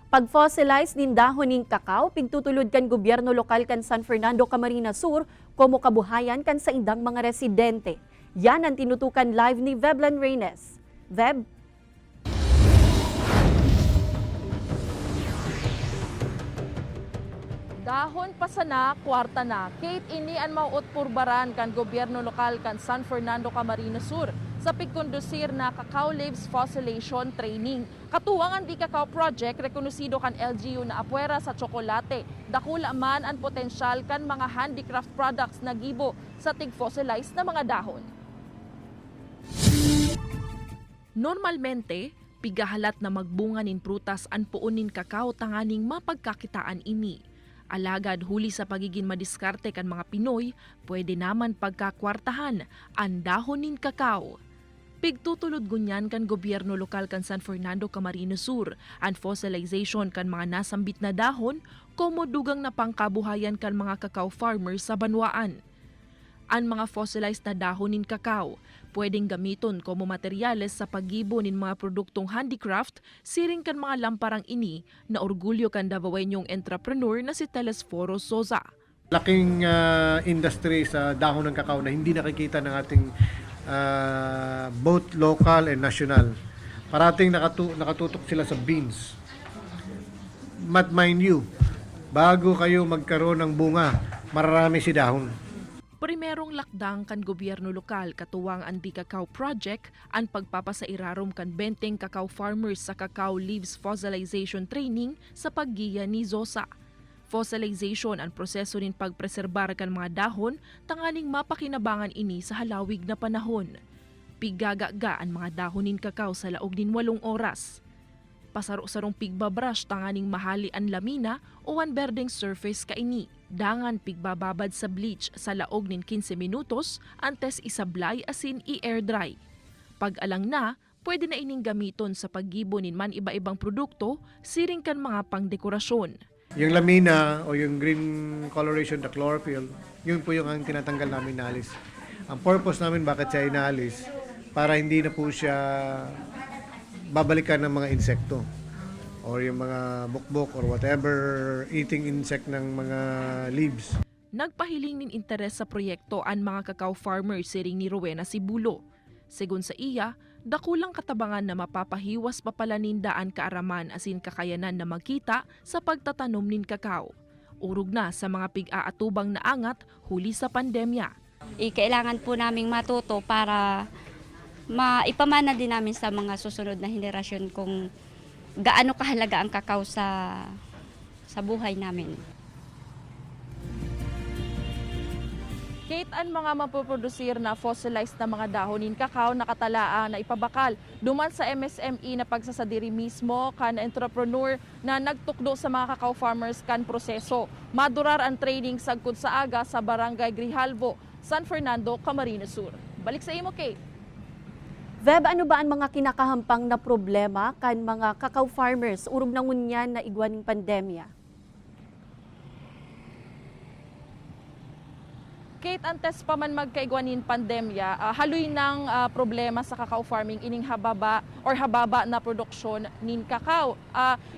Pag-fossilize nin dahon ning kakao, pigtutulod kan gobyerno lokal kan San Fernando, Camarines Sur, komo kabuhayan kan sa indang mga residente. Yan ang tinutukan live ni Veblan Reynes. Veb? Dahon pa sana, kwarta na. Kate ini an mauot purbaran kan gobyerno lokal kan San Fernando, Camarines Sur sa pigkondusir na cacao leaves fossilization training. Katuwang ang di cacao project rekonosido kan LGU na apwera sa tsokolate. Dakula man ang potensyal kan mga handicraft products na gibo sa tig-fossilize na mga dahon. Normalmente, pigahalat na magbunga nin prutas an puunin kakao tanganing mapagkakitaan ini. Alagad huli sa pagiging madiskarte kan mga Pinoy, pwede naman pagkakwartahan ang dahon nin kakao. Pigtutulod gunyan kan gobyerno lokal kan San Fernando, Camarines Sur, ang fossilization kan mga nasambit na dahon, komo dugang na pangkabuhayan kan mga kakao farmers sa banwaan. Ang mga fossilized na dahon nin kakao, pwedeng gamiton como materyales sa paggibo nin mga produktong handicraft, siring kan mga lamparang ini na orgulyo kan Davaoeñong entrepreneur na si Telesforo Sosa. Laking industry sa dahon ng kakao na hindi nakikita ng ating both local and national. Parating nakatutok sila sa beans. But mind you, bago kayo magkaroon ng bunga, mararami si dahon. Primerong lakdang kan gobyerno lokal katuwang ang Di Cacao Project ang pagpapasairarom kan 20 cacao farmers sa cacao leaves fossilization training sa paggiya ni Zosa. Fossilization ang proseso nin pagpreserbar kan mga dahon tanganing mapakinabangan ini sa halawig na panahon. Piggagaga ang mga dahon nin kakao sa laog nin 8 oras. Pasaro-sarong pigbabrush tanganing mahali ang lamina o ang berdeng surface kaini. Dangan pigbababad sa bleach sa laog nin 15 minutos antes isablay asin i-air dry. Pag alang na, pwede na ining gamiton sa paggibo nin man iba-ibang produkto, siring kan mga pangdekorasyon. Yung lamina o yung green coloration, the chlorophyll, yun po yung ang tinatanggal namin inalis. Ang purpose namin bakit siya inalis, para hindi na po siya babalikan ng mga insekto or yung mga bukbok or whatever eating insect ng mga leaves. Nagpahiling nin interes sa proyekto ang mga cacao farmers siring ni Rowena Sibulo. Segun sa iya, dakulang katabangan na mapapahiwas pa pala nindaan kaaraman asin kakayanan na magkita sa pagtatanom nin kakao. Urog na sa mga pig-aatubang na angat huli sa pandemya. Kailangan po naming matuto para maipamana din namin sa mga susunod na henerasyon kung gaano kahalaga ang kakao sa buhay namin. Kate, ang mga mapoprodusir na fossilized na mga dahon nin kakao nakatalaan na ipabakal duman sa MSME na pagsasadiri mismo kan entrepreneur na nagtukdo sa mga kakao farmers kan proseso. Madurar ang training sagkod sa aga sa Barangay Grijalvo, San Fernando, Camarines Sur. Balik sa imo, Kate. Veb, ano ba ang mga kinakahampang na problema kan mga kakao farmers urog na ngunyan na igwaning pandemya? Kate, antes pa man magkaigwanin pandemya, haloy ng problema sa cacao farming ining hababa na produksyon nin kakao.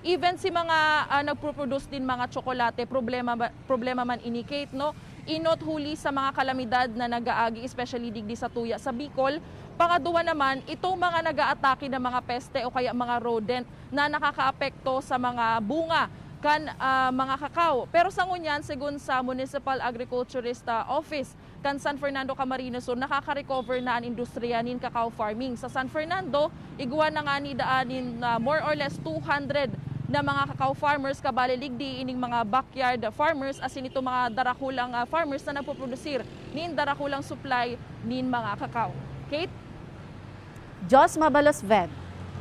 Even si mga nagproproduce din mga tsokolate, problema man ini, Kate, no? Inot huli sa mga kalamidad na nagaagi, especially digdi sa tuya sa Bicol. Pangaduwa naman, itong mga nag-aatake ng mga peste o kaya mga rodent na nakakaapekto sa mga bunga kan mga kakao. Pero sa ngunyan, segun sa Municipal Agriculturist Office kan San Fernando, Camarines Sur, nakaka-recover na ang industriya nin kakao farming. Sa San Fernando, igwa na nga ni daanin more or less 200 na mga kakao farmers kabaliligdi ining mga backyard farmers asin ito mga darakulang farmers na nagpoprodusir nin darakulang supply nin mga kakao. Kate? Jos Mabalos, Veb.